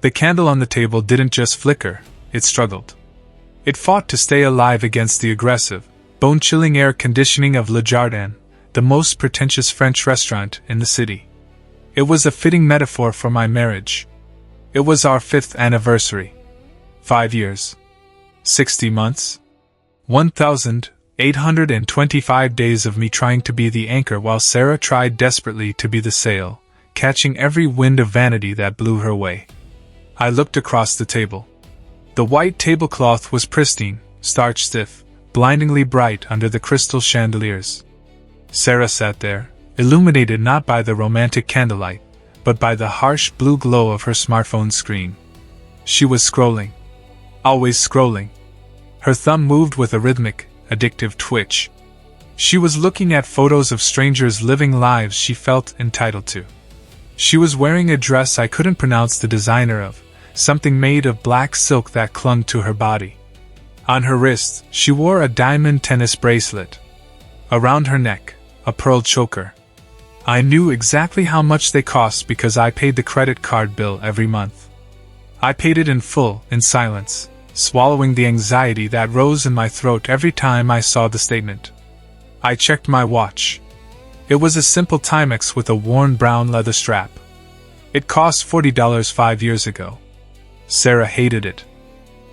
The candle on the table didn't just flicker, it struggled. It fought to stay alive against the aggressive, bone-chilling air conditioning of Le Jardin, the most pretentious French restaurant in the city. It was a fitting metaphor for my marriage. It was our 5th anniversary. 5 years. 60 months. 1,825 days of me trying to be the anchor while Sarah tried desperately to be the sail, catching every wind of vanity that blew her way. I looked across the table. The white tablecloth was pristine, starch-stiff, blindingly bright under the crystal chandeliers. Sarah sat there, illuminated not by the romantic candlelight, but by the harsh blue glow of her smartphone screen. She was scrolling. Always scrolling. Her thumb moved with a rhythmic, addictive twitch. She was looking at photos of strangers living lives she felt entitled to. She was wearing a dress I couldn't pronounce the designer of, something made of black silk that clung to her body. On her wrist, she wore a diamond tennis bracelet. Around her neck, a pearl choker. I knew exactly how much they cost because I paid the credit card bill every month. I paid it in full, in silence, swallowing the anxiety that rose in my throat every time I saw the statement. I checked my watch. It was a simple Timex with a worn brown leather strap. It cost $40 5 years ago. Sarah hated it.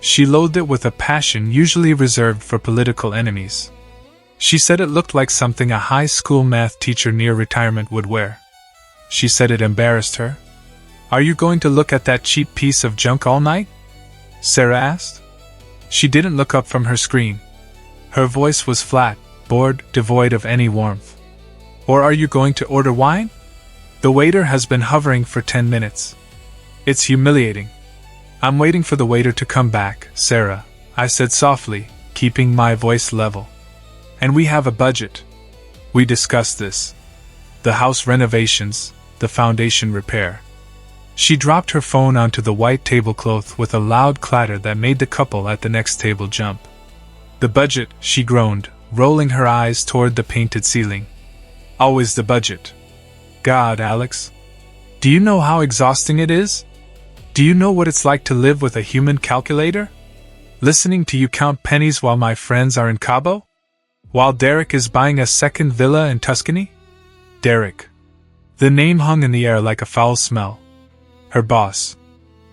She loathed it with a passion usually reserved for political enemies. She said it looked like something a high school math teacher near retirement would wear. She said it embarrassed her. "Are you going to look at that cheap piece of junk all night?" Sarah asked. She didn't look up from her screen. Her voice was flat, bored, devoid of any warmth. "Or are you going to order wine? The waiter has been hovering for 10 minutes. It's humiliating." "I'm waiting for the waiter to come back, Sarah," I said softly, keeping my voice level. "And we have a budget. We discussed this. The house renovations, the foundation repair." She dropped her phone onto the white tablecloth with a loud clatter that made the couple at the next table jump. "The budget," she groaned, rolling her eyes toward the painted ceiling. "Always the budget. God, Alex. Do you know how exhausting it is? Do you know what it's like to live with a human calculator? Listening to you count pennies while my friends are in Cabo? While Derek is buying a second villa in Tuscany?" Derek. The name hung in the air like a foul smell. Her boss.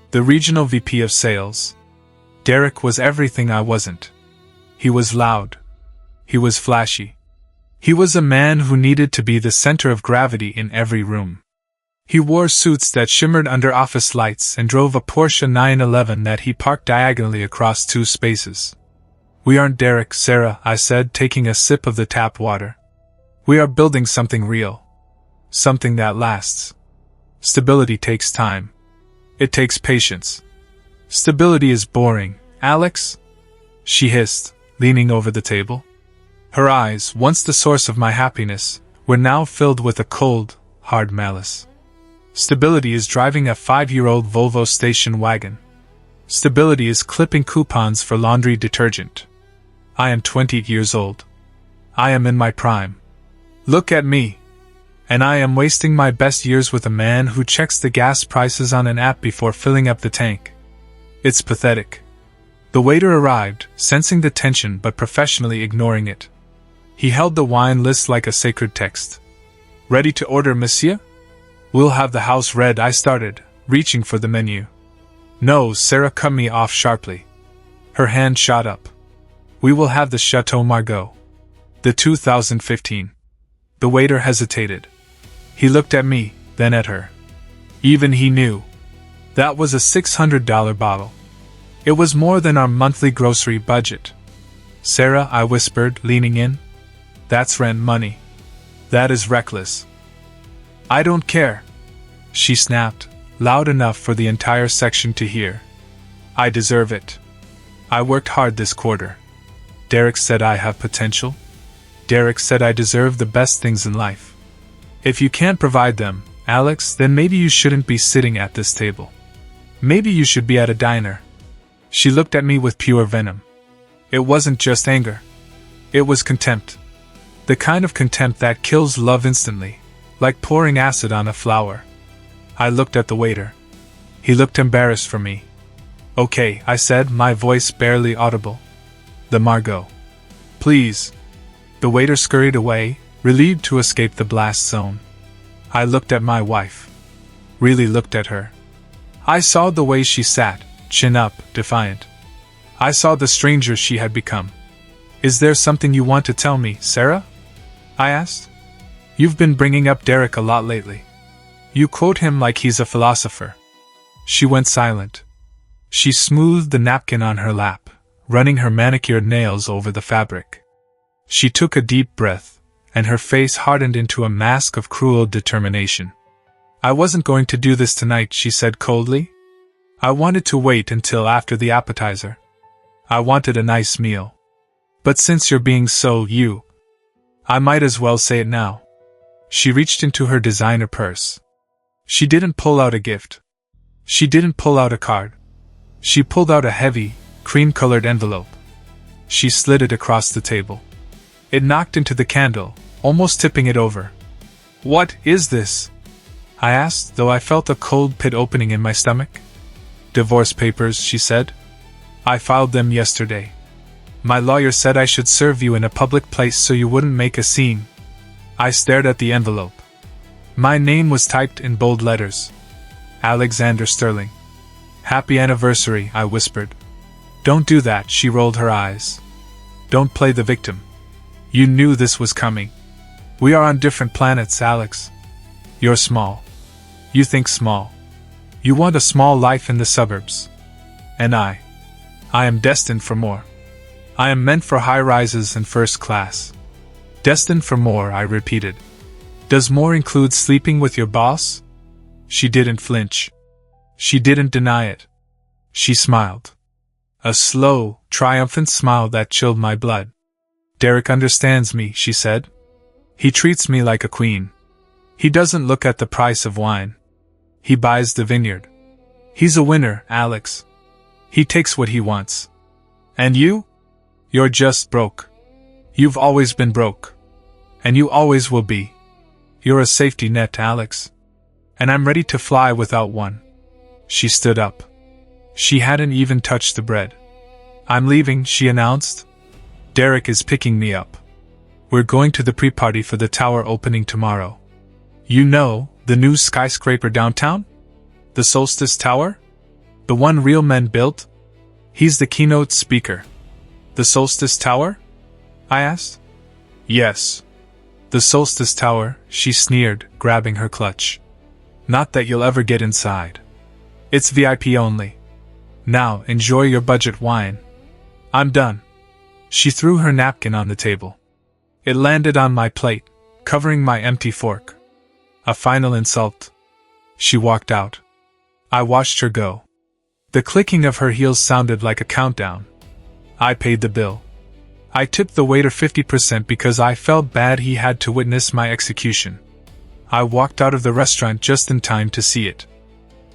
The regional VP of sales. Derek was everything I wasn't. He was loud. He was flashy. He was a man who needed to be the center of gravity in every room. He wore suits that shimmered under office lights and drove a Porsche 911 that he parked diagonally across 2 spaces. "We aren't Derek, Sarah," I said, taking a sip of the tap water. "We are building something real. Something that lasts. Stability takes time. It takes patience. Stability is boring, Alex," she hissed, leaning over the table. Her eyes, once the source of my happiness, were now filled with a cold, hard malice. Stability is driving a 5-year-old Volvo station wagon. Stability is clipping coupons for laundry detergent. I am 20 years old. I am in my prime. Look at me. And I am wasting my best years with a man who checks the gas prices on an app before filling up the tank. It's pathetic. The waiter arrived, sensing the tension but professionally ignoring it. He held the wine list like a sacred text. "Ready to order, monsieur?" "We'll have the house red," I started, reaching for the menu. "No," Sarah cut me off sharply. Her hand shot up. "We will have the Chateau Margaux. The 2015. The waiter hesitated. He looked at me, then at her. Even he knew. That was a $600 bottle. It was more than our monthly grocery budget. "Sarah," I whispered, leaning in. "That's rent money. That is reckless." "I don't care," she snapped, loud enough for the entire section to hear. "I deserve it. I worked hard this quarter. Derek said I have potential. Derek said I deserve the best things in life. If you can't provide them, Alex, then maybe you shouldn't be sitting at this table. Maybe you should be at a diner." She looked at me with pure venom. It wasn't just anger. It was contempt. The kind of contempt that kills love instantly, like pouring acid on a flower. I looked at the waiter. He looked embarrassed for me. Okay, I said, my voice barely audible. The Margot. Please. The waiter scurried away, relieved to escape the blast zone. I looked at my wife. Really looked at her. I saw the way she sat, chin up, defiant. I saw the stranger she had become. Is there something you want to tell me, Sarah? I asked. You've been bringing up Derek a lot lately. You quote him like he's a philosopher. She went silent. She smoothed the napkin on her lap, running her manicured nails over the fabric. She took a deep breath, and her face hardened into a mask of cruel determination. I wasn't going to do this tonight, she said coldly. I wanted to wait until after the appetizer. I wanted a nice meal. But since you're being so you, I might as well say it now. She reached into her designer purse. She didn't pull out a gift. She didn't pull out a card. She pulled out a heavy, cream-colored envelope. She slid it across the table. It knocked into the candle, almost tipping it over. What is this? I asked, though I felt a cold pit opening in my stomach. Divorce papers, she said. I filed them yesterday. My lawyer said I should serve you in a public place so you wouldn't make a scene. I stared at the envelope. My name was typed in bold letters. Alexander Sterling. Happy anniversary, I whispered. Don't do that, she rolled her eyes. Don't play the victim. You knew this was coming. We are on different planets, Alex. You're small. You think small. You want a small life in the suburbs. And I am destined for more. I am meant for high rises and first class. Destined for more, I repeated. Does more include sleeping with your boss? She didn't flinch. She didn't deny it. She smiled. A slow, triumphant smile that chilled my blood. Derek understands me, she said. He treats me like a queen. He doesn't look at the price of wine. He buys the vineyard. He's a winner, Alex. He takes what he wants. And you? You're just broke. You've always been broke. And you always will be. You're a safety net, Alex. And I'm ready to fly without one. She stood up. She hadn't even touched the bread. I'm leaving, she announced. Derek is picking me up. We're going to the pre-party for the tower opening tomorrow. You know, the new skyscraper downtown? The Solstice Tower? The one real men built? He's the keynote speaker. The Solstice Tower? I asked. Yes. The Solstice Tower, she sneered, grabbing her clutch. Not that you'll ever get inside. It's VIP only. Now, enjoy your budget wine. I'm done. She threw her napkin on the table. It landed on my plate, covering my empty fork. A final insult. She walked out. I watched her go. The clicking of her heels sounded like a countdown. I paid the bill. I tipped the waiter 50% because I felt bad he had to witness my execution. I walked out of the restaurant just in time to see it.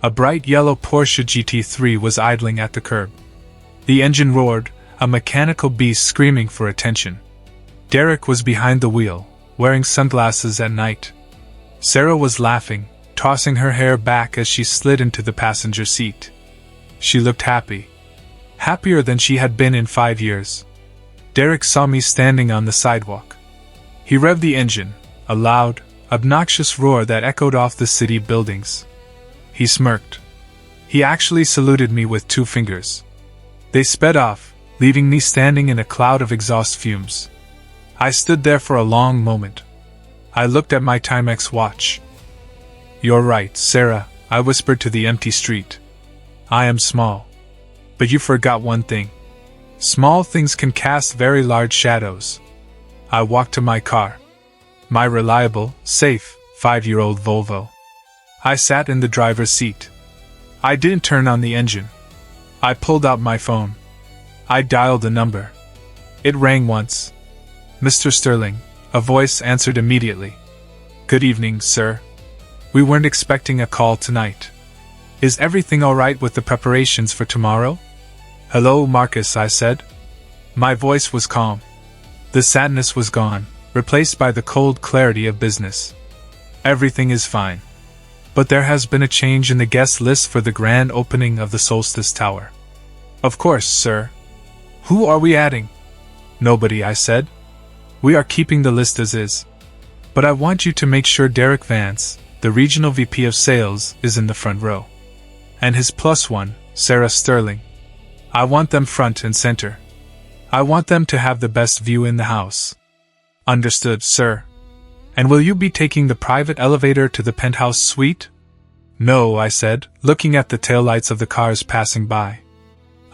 A bright yellow Porsche GT3 was idling at the curb. The engine roared, a mechanical beast screaming for attention. Derek was behind the wheel, wearing sunglasses at night. Sarah was laughing, tossing her hair back as she slid into the passenger seat. She looked happy. Happier than she had been in 5 years. Derek saw me standing on the sidewalk. He revved the engine, a loud, obnoxious roar that echoed off the city buildings. He smirked. He actually saluted me with 2 fingers. They sped off, leaving me standing in a cloud of exhaust fumes. I stood there for a long moment. I looked at my Timex watch. You're right, Sarah, I whispered to the empty street. I am small. But you forgot one thing. Small things can cast very large shadows. I walked to my car. My reliable, safe, 5-year-old Volvo. I sat in the driver's seat. I didn't turn on the engine. I pulled out my phone. I dialed a number. It rang once. Mr. Sterling, a voice answered immediately. Good evening, sir. We weren't expecting a call tonight. Is everything all right with the preparations for tomorrow? Hello, Marcus, I said. My voice was calm. The sadness was gone, replaced by the cold clarity of business. Everything is fine. But there has been a change in the guest list for the grand opening of the Solstice Tower. Of course, sir. Who are we adding? Nobody, I said. We are keeping the list as is. But I want you to make sure Derek Vance, the regional VP of sales, is in the front row. And his plus one, Sarah Sterling. I want them front and center. I want them to have the best view in the house. Understood, sir. And will you be taking the private elevator to the penthouse suite? No, I said, looking at the taillights of the cars passing by.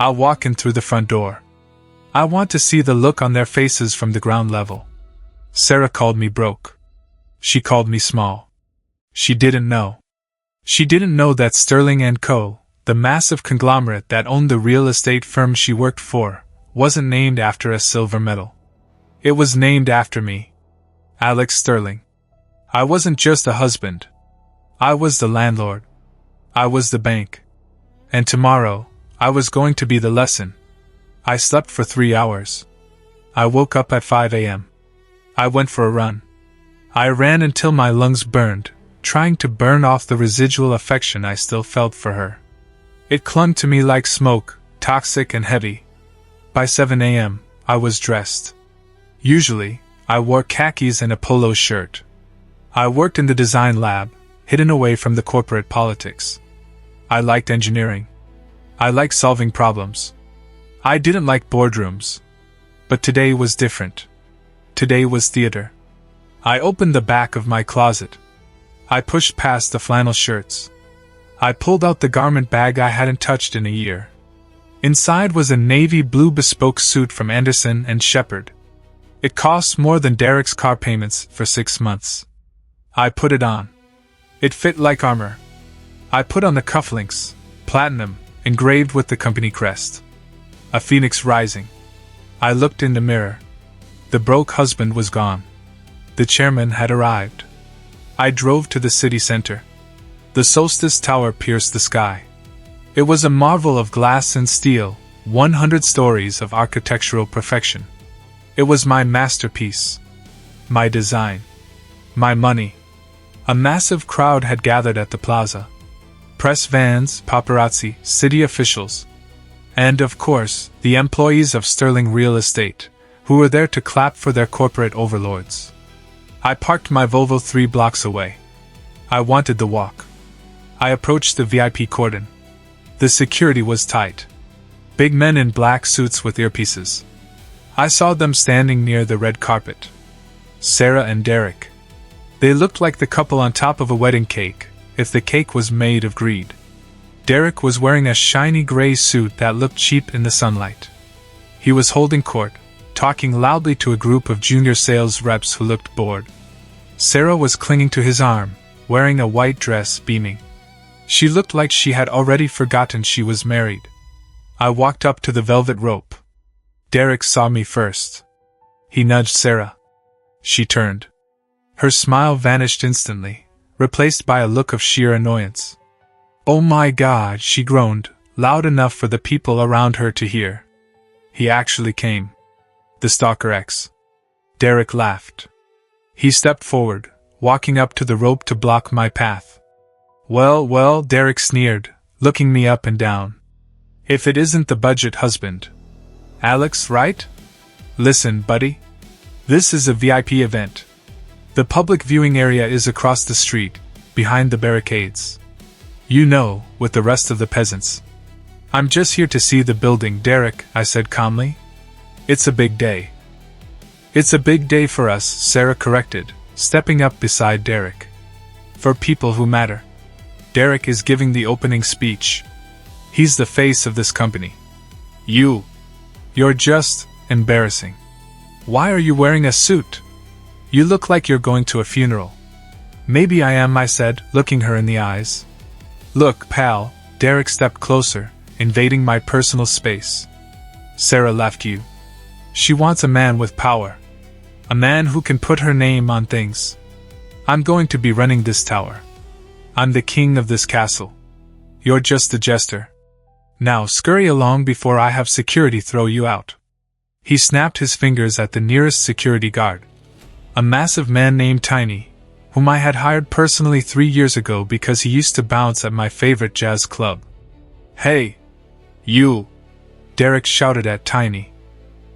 I'll walk in through the front door. I want to see the look on their faces from the ground level. Sarah called me broke. She called me small. She didn't know. She didn't know that Sterling & Co., the massive conglomerate that owned the real estate firm she worked for, wasn't named after a silver medal. It was named after me. Alex Sterling. I wasn't just a husband. I was the landlord. I was the bank. And tomorrow, I was going to be the lesson. I slept for 3 hours. I woke up at 5 a.m. I went for a run. I ran until my lungs burned, trying to burn off the residual affection I still felt for her. It clung to me like smoke, toxic and heavy. By 7 a.m., I was dressed. Usually, I wore khakis and a polo shirt. I worked in the design lab, hidden away from the corporate politics. I liked engineering. I liked solving problems. I didn't like boardrooms. But today was different. Today was theater. I opened the back of my closet. I pushed past the flannel shirts. I pulled out the garment bag I hadn't touched in a year. Inside was a navy blue bespoke suit from Anderson & Shepherd. It cost more than Derek's car payments for 6 months. I put it on. It fit like armor. I put on the cufflinks, platinum, engraved with the company crest. A phoenix rising. I looked in the mirror. The broke husband was gone. The chairman had arrived. I drove to the city center. The Solstice Tower pierced the sky. It was a marvel of glass and steel, 100 stories of architectural perfection. It was my masterpiece. My design. My money. A massive crowd had gathered at the plaza. Press vans, paparazzi, city officials. And, of course, the employees of Sterling Real Estate, who were there to clap for their corporate overlords. I parked my Volvo 3 blocks away. I wanted the walk. I approached the VIP cordon. The security was tight. Big men in black suits with earpieces. I saw them standing near the red carpet. Sarah and Derek. They looked like the couple on top of a wedding cake, if the cake was made of greed. Derek was wearing a shiny gray suit that looked cheap in the sunlight. He was holding court, talking loudly to a group of junior sales reps who looked bored. Sarah was clinging to his arm, wearing a white dress, beaming. She looked like she had already forgotten she was married. I walked up to the velvet rope. Derek saw me first. He nudged Sarah. She turned. Her smile vanished instantly, replaced by a look of sheer annoyance. "Oh my God," she groaned, loud enough for the people around her to hear. "He actually came. The Stalker X." Derek laughed. He stepped forward, walking up to the rope to block my path. Well, Derek sneered, looking me up and down. "If it isn't the budget husband. Alex, right? Listen, buddy. This is a VIP event. The public viewing area is across the street, behind the barricades. You know, with the rest of the peasants. I'm just here to see the building, Derek," I said calmly. "It's a big day." "It's a big day for us," Sarah corrected, stepping up beside Derek. "For people who matter. Derek is giving the opening speech. He's the face of this company. You're just embarrassing. Why are you wearing a suit? You look like you're going to a funeral." "Maybe I am," I said, looking her in the eyes. "Look, pal," Derek stepped closer, invading my personal space. Sarah laughed. "You. She wants a man with power. A man who can put her name on things. I'm going to be running this tower. I'm the king of this castle. You're just a jester. Now scurry along before I have security throw you out." He snapped his fingers at the nearest security guard. A massive man named Tiny, whom I had hired personally 3 years ago because he used to bounce at my favorite jazz club. "Hey! You!" Derek shouted at Tiny.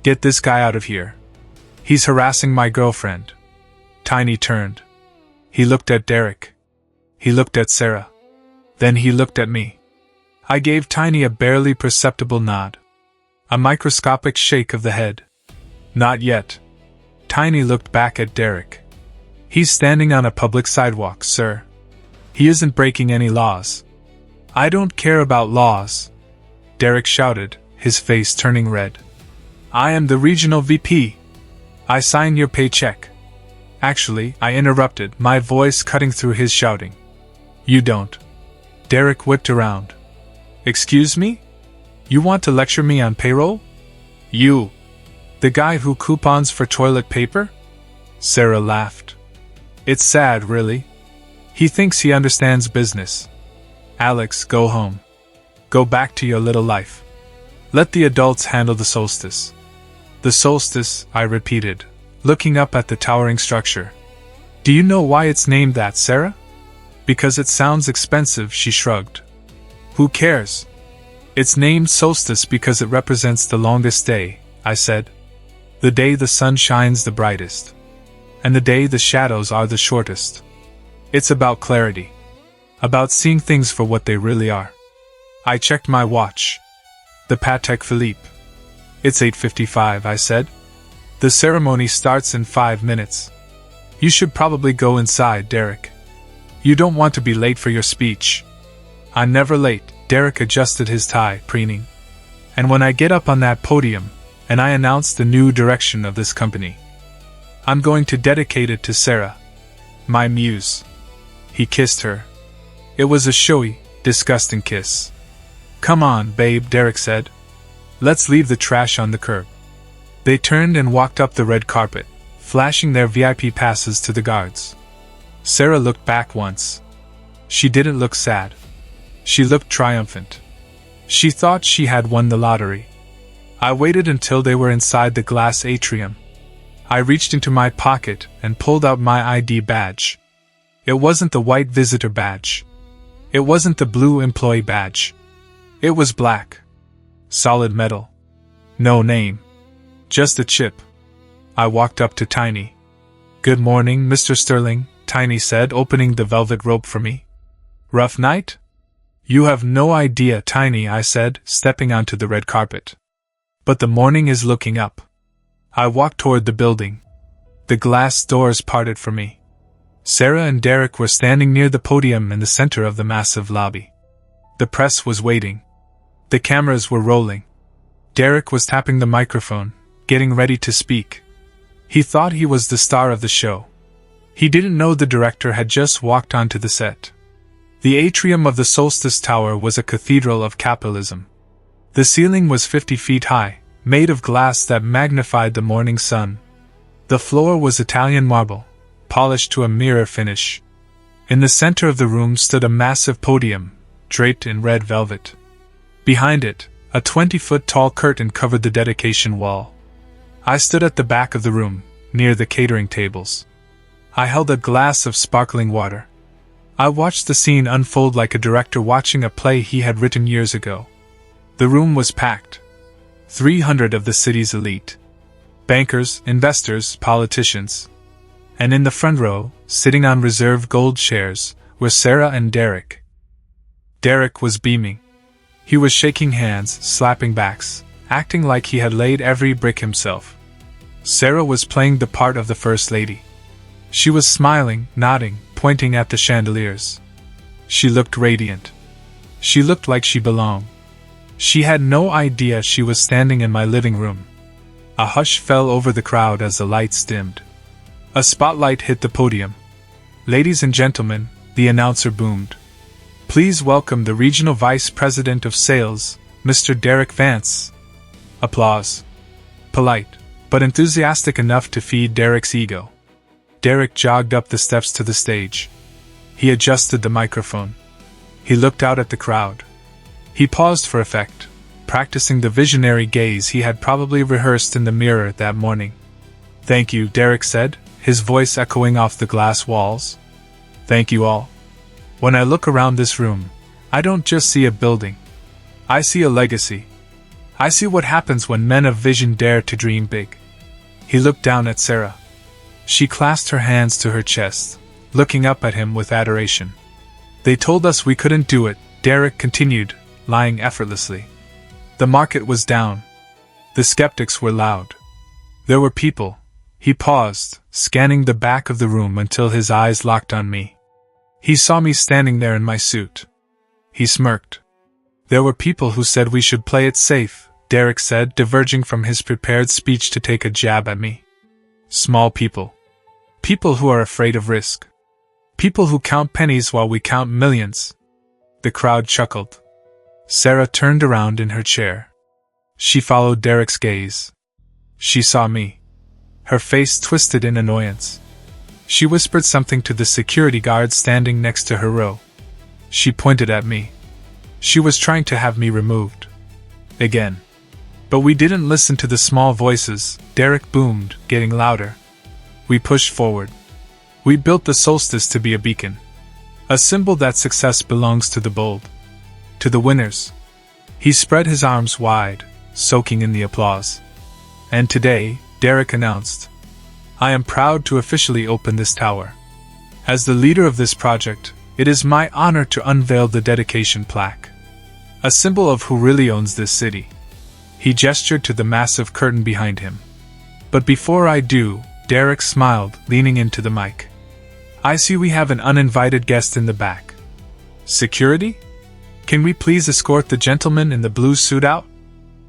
"Get this guy out of here. He's harassing my girlfriend." Tiny turned. He looked at Derek. He looked at Sarah. Then he looked at me. I gave Tiny a barely perceptible nod. A microscopic shake of the head. "Not yet." Tiny looked back at Derek. "He's standing on a public sidewalk, sir. He isn't breaking any laws." "I don't care about laws," Derek shouted, his face turning red. "I am the regional VP. I sign your paycheck." "Actually," I interrupted, my voice cutting through his shouting. "You don't." Derek whipped around. "Excuse me? You want to lecture me on payroll? You? The guy who coupons for toilet paper?" Sarah laughed. "It's sad, really. He thinks he understands business. Alex, go home. Go back to your little life. Let the adults handle the solstice." "The solstice," I repeated, looking up at the towering structure. "Do you know why it's named that, Sarah?" "Because it sounds expensive," she shrugged. "Who cares? It's named solstice because it represents the longest day," I said. "The day the sun shines the brightest. And the day the shadows are the shortest. It's about clarity. About seeing things for what they really are." I checked my watch. The Patek Philippe. "It's 8:55, I said. "The ceremony starts in 5 minutes. You should probably go inside, Derek. You don't want to be late for your speech." "I'm never late," Derek adjusted his tie, preening. "And when I get up on that podium, and I announce the new direction of this company, I'm going to dedicate it to Sarah, my muse." He kissed her. It was a showy, disgusting kiss. "Come on, babe," Derek said. "Let's leave the trash on the curb." They turned and walked up the red carpet, flashing their VIP passes to the guards. Sarah looked back once. She didn't look sad. She looked triumphant. She thought she had won the lottery. I waited until they were inside the glass atrium. I reached into my pocket and pulled out my ID badge. It wasn't the white visitor badge. It wasn't the blue employee badge. It was black. Solid metal. No name. Just a chip. I walked up to Tiny. "Good morning, Mr. Sterling," Tiny said, opening the velvet rope for me. "Rough night?" "You have no idea, Tiny," I said, stepping onto the red carpet. "But the morning is looking up." I walked toward the building. The glass doors parted for me. Sarah and Derek were standing near the podium in the center of the massive lobby. The press was waiting. The cameras were rolling. Derek was tapping the microphone, getting ready to speak. He thought he was the star of the show. He didn't know the director had just walked onto the set. The atrium of the Solstice Tower was a cathedral of capitalism. The ceiling was 50 feet high, made of glass that magnified the morning sun. The floor was Italian marble, polished to a mirror finish. In the center of the room stood a massive podium, draped in red velvet. Behind it, a 20-foot-tall curtain covered the dedication wall. I stood at the back of the room, near the catering tables. I held a glass of sparkling water. I watched the scene unfold like a director watching a play he had written years ago. The room was packed. 300 of the city's elite. Bankers, investors, politicians. And in the front row, sitting on reserved gold chairs, were Sarah and Derek. Derek was beaming. He was shaking hands, slapping backs, acting like he had laid every brick himself. Sarah was playing the part of the First Lady. She was smiling, nodding, pointing at the chandeliers. She looked radiant. She looked like she belonged. She had no idea she was standing in my living room. A hush fell over the crowd as the lights dimmed. A spotlight hit the podium. "Ladies and gentlemen," the announcer boomed. "Please welcome the Regional Vice President of Sales, Mr. Derek Vance." Applause. Polite, but enthusiastic enough to feed Derek's ego. Derek jogged up the steps to the stage. He adjusted the microphone. He looked out at the crowd. He paused for effect, practicing the visionary gaze he had probably rehearsed in the mirror that morning. "Thank you," Derek said, his voice echoing off the glass walls. Thank you all. When I look around this room, I don't just see a building. I see a legacy. I see what happens when men of vision dare to dream big. He looked down at Sarah. She clasped her hands to her chest, looking up at him with adoration. They told us we couldn't do it, Derek continued, lying effortlessly. The market was down. The skeptics were loud. There were people. He paused, scanning the back of the room until his eyes locked on me. He saw me standing there in my suit. He smirked. There were people who said we should play it safe, Derek said, diverging from his prepared speech to take a jab at me. Small people. People who are afraid of risk. People who count pennies while we count millions. The crowd chuckled. Sarah turned around in her chair. She followed Derek's gaze. She saw me. Her face twisted in annoyance. She whispered something to the security guard standing next to her row. She pointed at me. She was trying to have me removed. Again. But we didn't listen to the small voices, Derek boomed, getting louder. We pushed forward. We built the solstice to be a beacon. A symbol that success belongs to the bold. To the winners. He spread his arms wide, soaking in the applause. And today, Derek announced, I am proud to officially open this tower. As the leader of this project, it is my honor to unveil the dedication plaque. A symbol of who really owns this city. He gestured to the massive curtain behind him. But before I do, Derek smiled, leaning into the mic. I see we have an uninvited guest in the back. Security? Can we please escort the gentleman in the blue suit out?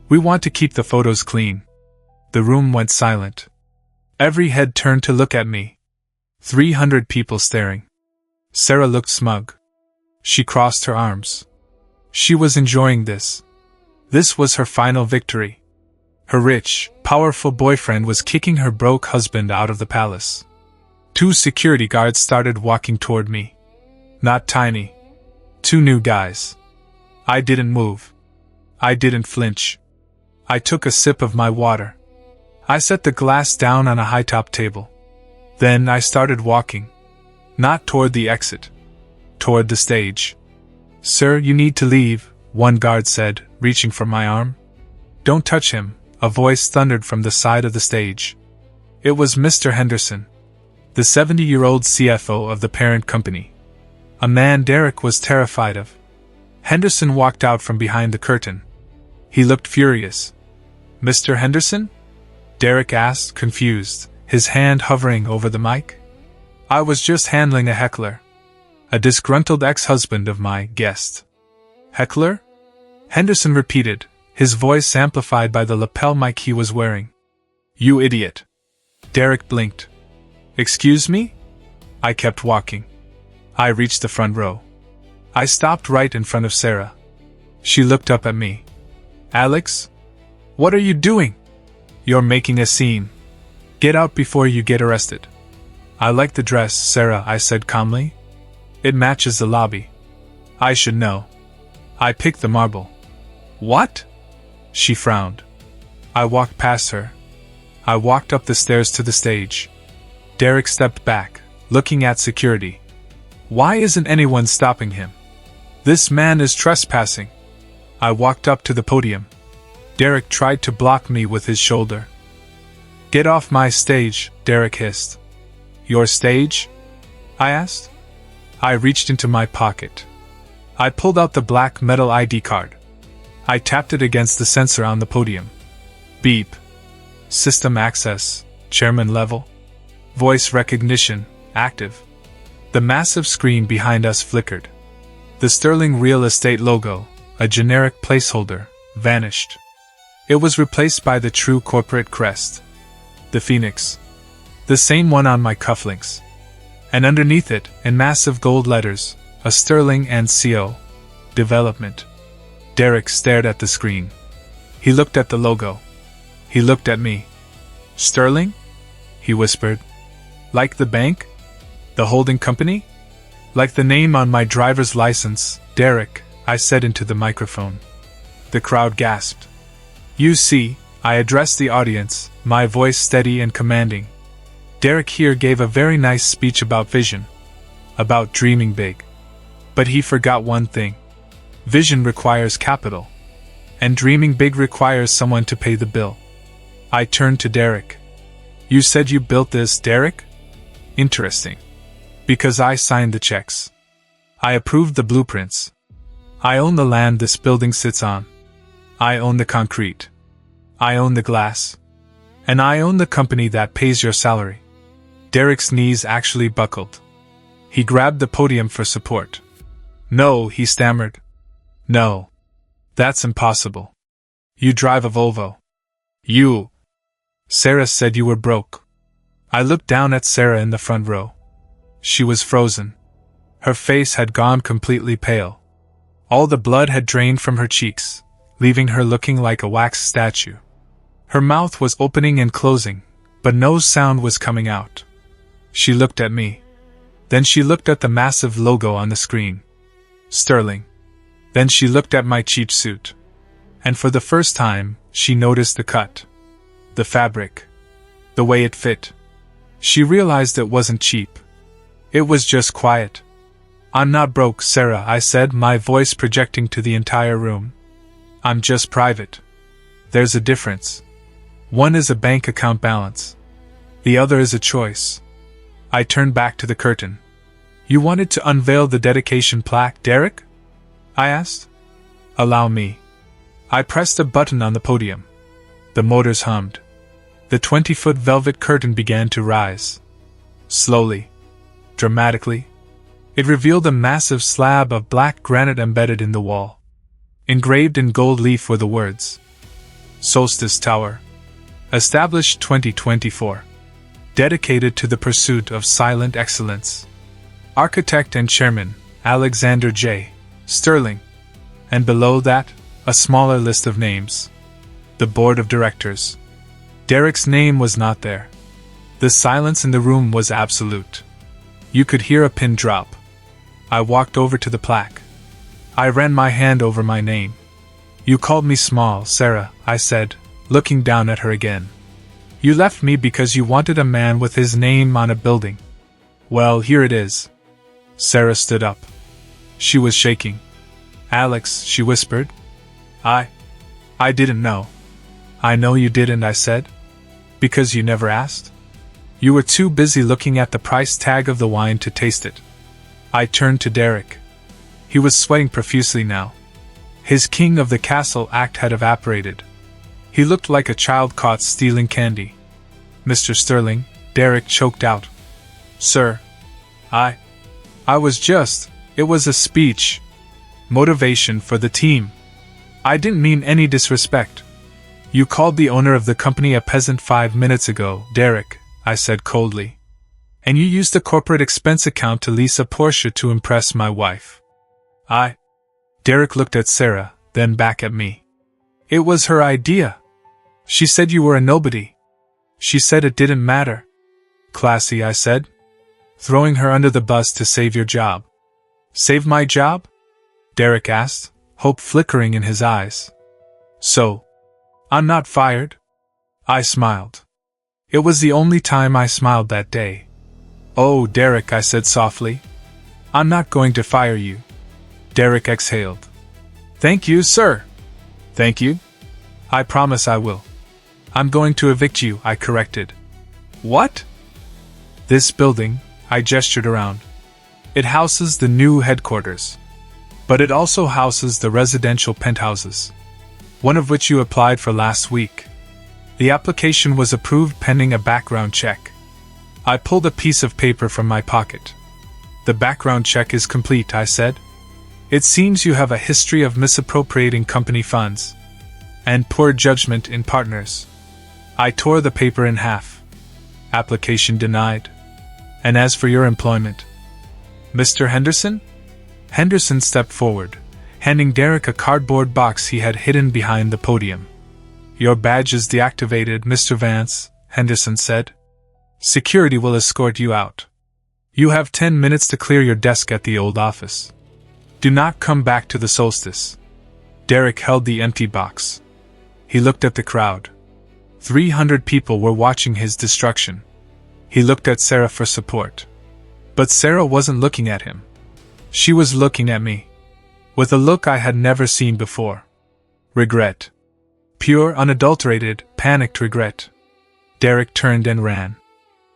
We want to keep the photos clean. The room went silent. Every head turned to look at me. 300 people staring. Sarah looked smug. She crossed her arms. She was enjoying this. This was her final victory. Her rich, powerful boyfriend was kicking her broke husband out of the palace. 2 security guards started walking toward me. Not tiny. 2 new guys. I didn't move. I didn't flinch. I took a sip of my water. I set the glass down on a high-top table. Then I started walking. Not toward the exit. Toward the stage. Sir, you need to leave, one guard said, reaching for my arm. Don't touch him, a voice thundered from the side of the stage. It was Mr. Henderson, the 70-year-old CFO of the parent company. A man Derek was terrified of. Henderson walked out from behind the curtain. He looked furious. Mr. Henderson? Derek asked, confused, his hand hovering over the mic. I was just handling a heckler. A disgruntled ex-husband of my guest. Heckler? Henderson repeated, his voice amplified by the lapel mic he was wearing. You idiot. Derek blinked. Excuse me? I kept walking. I reached the front row. I stopped right in front of Sarah. She looked up at me. Alex? What are you doing? You're making a scene. Get out before you get arrested. I like the dress, Sarah, I said calmly. It matches the lobby. I should know. I picked the marble. What? She frowned. I walked past her. I walked up the stairs to the stage. Derek stepped back, looking at security. Why isn't anyone stopping him? This man is trespassing. I walked up to the podium. Derek tried to block me with his shoulder. Get off my stage, Derek hissed. Your stage? I asked. I reached into my pocket. I pulled out the black metal ID card. I tapped it against the sensor on the podium. Beep. System access, chairman level. Voice recognition, active. The massive screen behind us flickered. The Sterling Real Estate logo, a generic placeholder, vanished. It was replaced by the true corporate crest. The Phoenix. The same one on my cufflinks. And underneath it, in massive gold letters, a Sterling and CO. Development. Derek stared at the screen. He looked at the logo. He looked at me. Sterling? He whispered. Like the bank? The holding company? Like the name on my driver's license, Derek, I said into the microphone. The crowd gasped. You see, I addressed the audience, my voice steady and commanding. Derek here gave a very nice speech about vision. about dreaming big. But he forgot one thing. Vision requires capital. And dreaming big requires someone to pay the bill. I turned to Derek. You said you built this, Derek? Interesting. Because I signed the checks. I approved the blueprints. I own the land this building sits on. I own the concrete. I own the glass. And I own the company that pays your salary. Derek's knees actually buckled. He grabbed the podium for support. No, he stammered. No. That's impossible. You drive a Volvo. You. Sarah said you were broke. I looked down at Sarah in the front row. She was frozen. Her face had gone completely pale. All the blood had drained from her cheeks, leaving her looking like a wax statue. Her mouth was opening and closing, but no sound was coming out. She looked at me. Then she looked at the massive logo on the screen. Sterling. Then she looked at my cheap suit. And for the first time, she noticed the cut. The fabric. The way it fit. She realized it wasn't cheap. It was just quiet. I'm not broke, Sarah, I said, my voice projecting to the entire room. I'm just private. There's a difference. One is a bank account balance. The other is a choice. I turned back to the curtain. You wanted to unveil the dedication plaque, Derek? I asked. Allow me. I pressed a button on the podium. The motors hummed. The 20-foot velvet curtain began to rise. Slowly. Dramatically. It revealed a massive slab of black granite embedded in the wall. Engraved in gold leaf were the words. Solstice Tower. Established 2024. Dedicated to the pursuit of silent excellence. Architect and Chairman, Alexander J. Sterling. And below that, a smaller list of names. The Board of Directors. Derek's name was not there. The silence in the room was absolute. You could hear a pin drop. I walked over to the plaque. I ran my hand over my name. You called me small, Sarah, I said, looking down at her again. You left me because you wanted a man with his name on a building. Well, here it is. Sarah stood up. She was shaking. Alex, she whispered. I didn't know. I know you didn't, I said. Because you never asked? You were too busy looking at the price tag of the wine to taste it. I turned to Derek. He was sweating profusely now. His king of the castle act had evaporated. He looked like a child caught stealing candy. Mr. Sterling, Derek choked out. Sir, I it was a speech. Motivation for the team. I didn't mean any disrespect. You called the owner of the company a peasant 5 minutes ago, Derek, I said coldly. And you used the corporate expense account to lease a Porsche to impress my wife. Derek looked at Sarah, then back at me. It was her idea. She said you were a nobody. She said it didn't matter. Classy, I said. Throwing her under the bus to save your job. Save my job? Derek asked, hope flickering in his eyes. So, I'm not fired? I smiled. It was the only time I smiled that day. Oh, Derek, I said softly. I'm not going to fire you. Derek exhaled. Thank you, sir. Thank you? I promise I will. I'm going to evict you, I corrected. What? This building, I gestured around. It houses the new headquarters. But it also houses the residential penthouses. One of which you applied for last week. The application was approved pending a background check. I pulled a piece of paper from my pocket. The background check is complete, I said. It seems you have a history of misappropriating company funds. And poor judgment in partners. I tore the paper in half. Application denied. And as for your employment, Mr. Henderson? Henderson stepped forward, handing Derek a cardboard box he had hidden behind the podium. Your badge is deactivated, Mr. Vance, Henderson said. Security will escort you out. You have 10 minutes to clear your desk at the old office. Do not come back to the solstice. Derek held the empty box. He looked at the crowd. 300 people were watching his destruction. He looked at Sarah for support. But Sarah wasn't looking at him. She was looking at me. With a look I had never seen before. Regret. Pure, unadulterated, panicked regret. Derek turned and ran.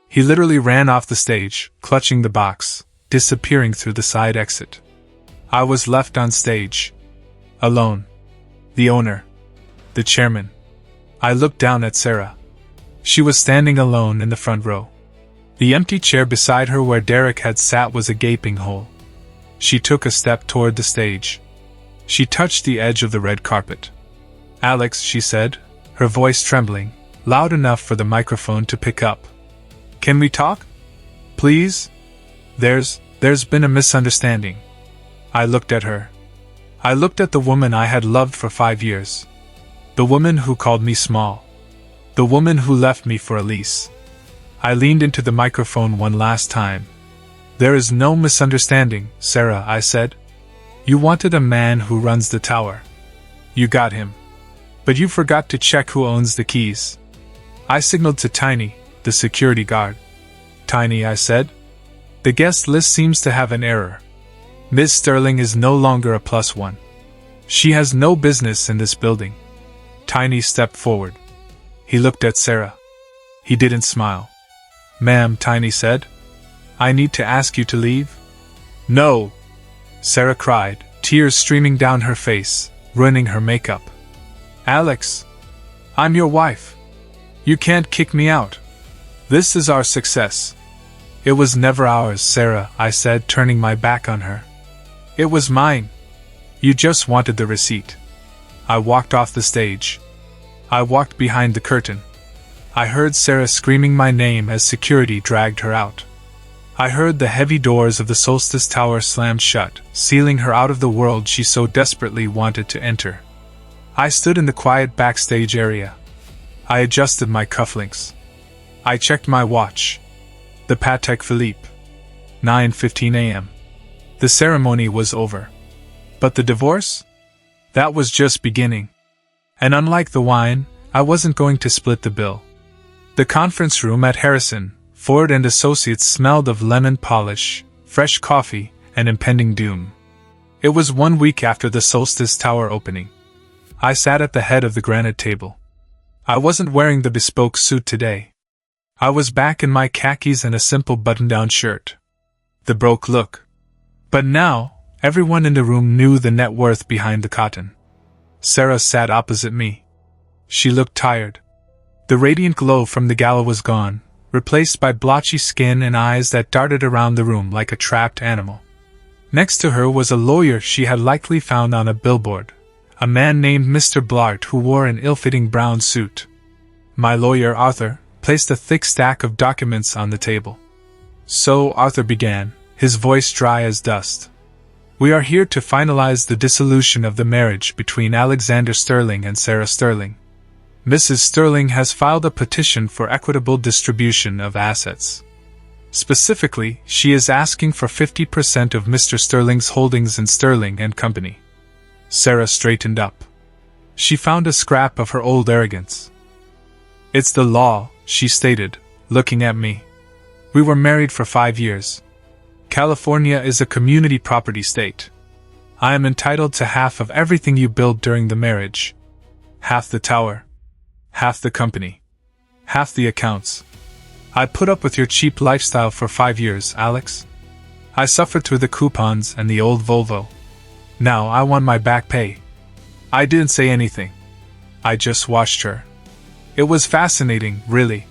He literally ran off the stage, clutching the box, disappearing through the side exit. I was left on stage. Alone. The owner. The chairman. I looked down at Sarah. She was standing alone in the front row. The empty chair beside her where Derek had sat was a gaping hole. She took a step toward the stage. She touched the edge of the red carpet. "Alex," she said, her voice trembling, loud enough for the microphone to pick up. "Can we talk? Please? There's been a misunderstanding." I looked at her. I looked at the woman I had loved for 5 years. The woman who called me small. The woman who left me for Elise. I leaned into the microphone one last time. "There is no misunderstanding, Sarah," I said. "You wanted a man who runs the tower. You got him. But you forgot to check who owns the keys." I signaled to Tiny, the security guard. "Tiny," I said, "the guest list seems to have an error. Ms. Sterling is no longer a +1. She has no business in this building." Tiny stepped forward. He looked at Sarah. He didn't smile. "Ma'am," Tiny said, "I need to ask you to leave." "No!" Sarah cried, tears streaming down her face, ruining her makeup. "Alex, I'm your wife. You can't kick me out. This is our success." "It was never ours, Sarah," I said, turning my back on her. "It was mine. You just wanted the receipt." I walked off the stage. I walked behind the curtain. I heard Sarah screaming my name as security dragged her out. I heard the heavy doors of the Solstice Tower slammed shut, sealing her out of the world she so desperately wanted to enter. I stood in the quiet backstage area. I adjusted my cufflinks. I checked my watch. The Patek Philippe. 9:15 a.m. The ceremony was over. But the divorce? That was just beginning. And unlike the wine, I wasn't going to split the bill. The conference room at Harrison, Ford and Associates smelled of lemon polish, fresh coffee, and impending doom. It was 1 week after the Solstice Tower opening. I sat at the head of the granite table. I wasn't wearing the bespoke suit today. I was back in my khakis and a simple button-down shirt. The broke look. But now, everyone in the room knew the net worth behind the cotton. Sarah sat opposite me. She looked tired. The radiant glow from the gala was gone, replaced by blotchy skin and eyes that darted around the room like a trapped animal. Next to her was a lawyer she had likely found on a billboard, a man named Mr. Blart who wore an ill-fitting brown suit. My lawyer, Arthur, placed a thick stack of documents on the table. "So," Arthur began, his voice dry as dust, "we are here to finalize the dissolution of the marriage between Alexander Sterling and Sarah Sterling. Mrs. Sterling has filed a petition for equitable distribution of assets. Specifically, she is asking for 50% of Mr. Sterling's holdings in Sterling and Company." Sarah straightened up. She found a scrap of her old arrogance. "It's the law," she stated, looking at me. "We were married for 5 years. California is a community property state. I am entitled to half of everything you build during the marriage. Half the tower. Half the company. Half the accounts. I put up with your cheap lifestyle for 5 years, Alex. I suffered through the coupons and the old Volvo. Now I want my back pay." I didn't say anything. I just watched her. It was fascinating, really.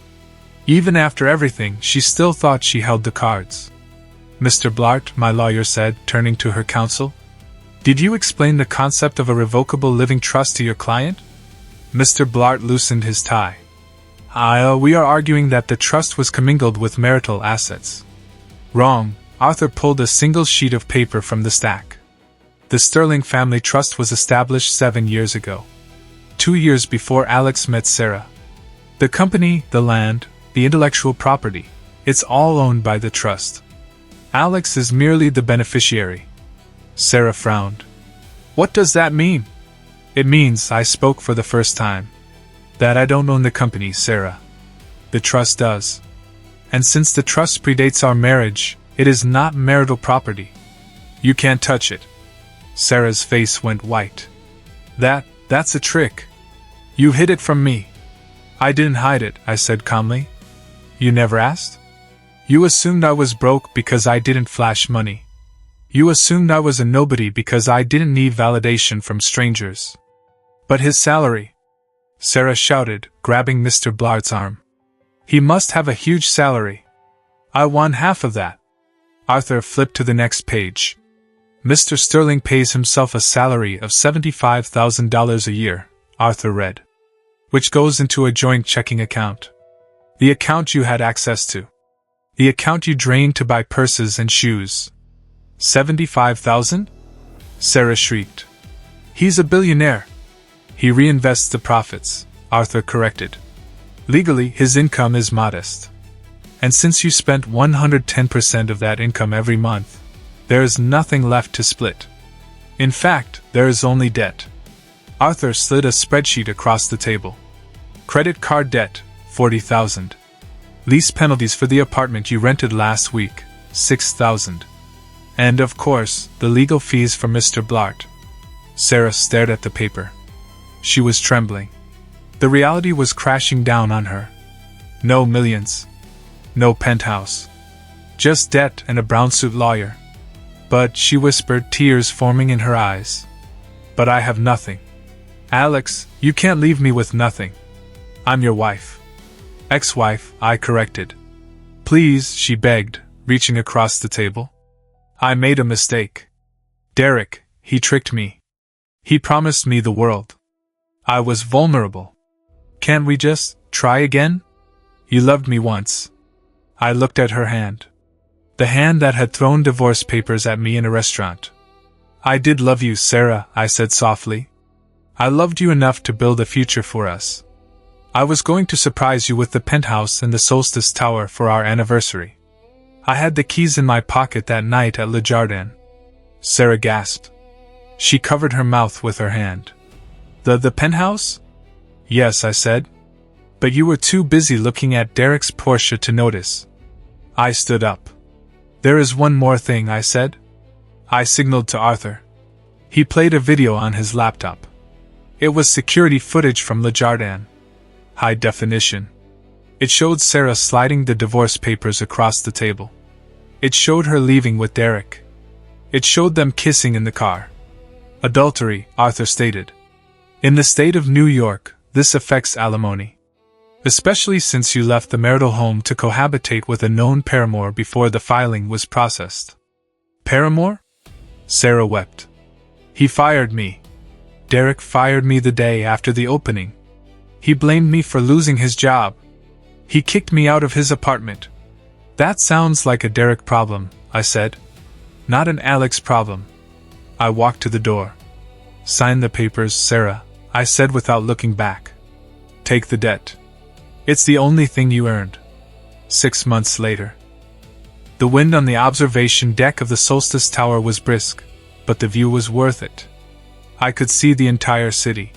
Even after everything, she still thought she held the cards. "Mr. Blart," my lawyer said, turning to her counsel, "did you explain the concept of a revocable living trust to your client?" Mr. Blart loosened his tie. We are arguing that the trust was commingled with marital assets." "Wrong." Arthur pulled a single sheet of paper from the stack. "The Sterling Family Trust was established 7 years ago. 2 years before Alex met Sarah. The company, the land, the intellectual property, it's all owned by the trust. Alex is merely the beneficiary." Sarah frowned. "What does that mean?" "It means," I spoke for the first time, "that I don't own the company, Sarah. The trust does. And since the trust predates our marriage, It is not marital property. You can't touch it. Sarah's face went white. That's a trick. You hid it from me. I didn't hide it, I said calmly. You never asked? You assumed I was broke because I didn't flash money. You assumed I was a nobody because I didn't need validation from strangers. But his salary, Sarah shouted, grabbing Mr. Blart's arm. He must have a huge salary. I want half of that. Arthur flipped to the next page. Mr. Sterling pays himself a salary of $75,000 a year, Arthur read. Which goes into a joint checking account. The account you had access to. The account you drained to buy purses and shoes. 75,000? Sarah shrieked. He's a billionaire. He reinvests the profits, Arthur corrected. Legally, his income is modest. And since you spent 110% of that income every month, there is nothing left to split. In fact, there is only debt. Arthur slid a spreadsheet across the table. Credit card debt, $40,000. Lease penalties for the apartment you rented last week, $6,000. And of course, the legal fees for Mr. Blart. Sarah stared at the paper. She was trembling. The reality was crashing down on her. No millions. No penthouse. Just debt and a brown suit lawyer. But, she whispered, tears forming in her eyes. But I have nothing. Alex, you can't leave me with nothing. I'm your wife. Ex-wife, I corrected. Please, she begged, reaching across the table. I made a mistake. Derek, he tricked me. He promised me the world. I was vulnerable. Can't we just try again? You loved me once. I looked at her hand. The hand that had thrown divorce papers at me in a restaurant. I did love you, Sarah, I said softly. I loved you enough to build a future for us. I was going to surprise you with the penthouse in the Solstice Tower for our anniversary. I had the keys in my pocket that night at Le Jardin. Sarah gasped. She covered her mouth with her hand. The penthouse? Yes, I said. But you were too busy looking at Derek's Porsche to notice. I stood up. There is one more thing, I said. I signaled to Arthur. He played a video on his laptop. It was security footage from Le Jardin. High definition. It showed Sarah sliding the divorce papers across the table. It showed her leaving with Derek. It showed them kissing in the car. Adultery, Arthur stated. In the state of New York, this affects alimony. Especially since you left the marital home to cohabitate with a known paramour before the filing was processed. Paramour? Sarah wept. He fired me. Derek fired me the day after the opening. He blamed me for losing his job. He kicked me out of his apartment. That sounds like a Derek problem, I said. Not an Alex problem. I walked to the door. Sign the papers, Sarah, I said without looking back. Take the debt. It's the only thing you earned. 6 months later. The wind on the observation deck of the Solstice Tower was brisk, but the view was worth it. I could see the entire city.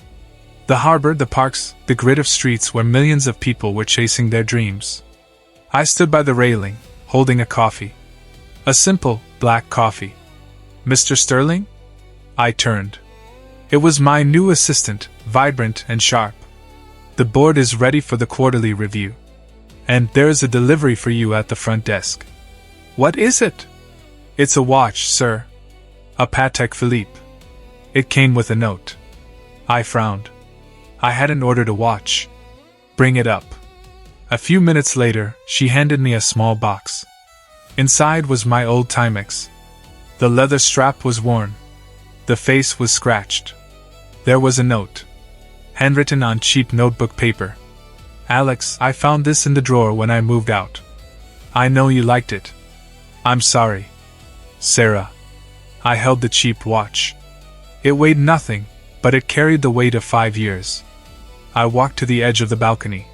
The harbor, the parks, the grid of streets where millions of people were chasing their dreams. I stood by the railing, holding a coffee. A simple, black coffee. Mr. Sterling? I turned. It was my new assistant, vibrant and sharp. The board is ready for the quarterly review. And there is a delivery for you at the front desk. What is it? It's a watch, sir. A Patek Philippe. It came with a note. I frowned. I hadn't ordered a watch. Bring it up. A few minutes later, she handed me a small box. Inside was my old Timex. The leather strap was worn. The face was scratched. There was a note. Handwritten on cheap notebook paper. Alex, I found this in the drawer when I moved out. I know you liked it. I'm sorry. Sarah. I held the cheap watch. It weighed nothing, but it carried the weight of 5 years. I walked to the edge of the balcony.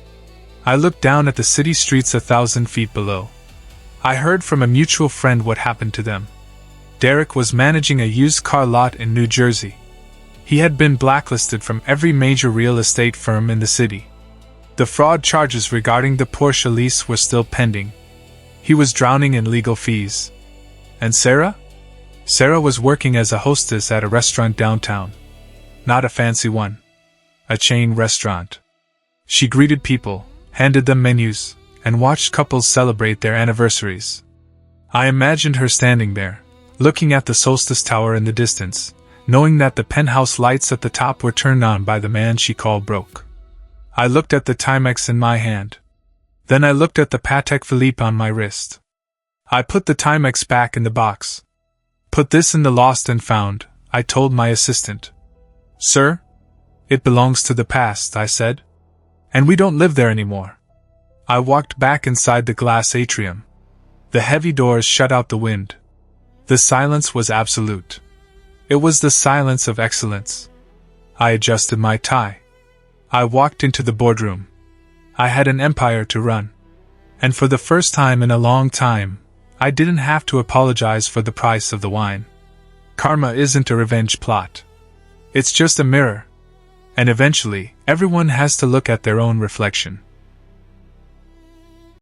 I looked down at the city streets 1,000 feet below. I heard from a mutual friend what happened to them. Derek was managing a used car lot in New Jersey. He had been blacklisted from every major real estate firm in the city. The fraud charges regarding the Porsche lease were still pending. He was drowning in legal fees. And Sarah? Sarah was working as a hostess at a restaurant downtown. Not a fancy one. A chain restaurant. She greeted people, handed them menus, and watched couples celebrate their anniversaries. I imagined her standing there, looking at the Solstice Tower in the distance, knowing that the penthouse lights at the top were turned on by the man she called broke. I looked at the Timex in my hand. Then I looked at the Patek Philippe on my wrist. I put the Timex back in the box. Put this in the lost and found, I told my assistant. Sir? It belongs to the past, I said. And we don't live there anymore. I walked back inside the glass atrium. The heavy doors shut out the wind. The silence was absolute. It was the silence of excellence. I adjusted my tie. I walked into the boardroom. I had an empire to run. And for the first time in a long time, I didn't have to apologize for the price of the wine. Karma isn't a revenge plot. It's just a mirror. And eventually, everyone has to look at their own reflection.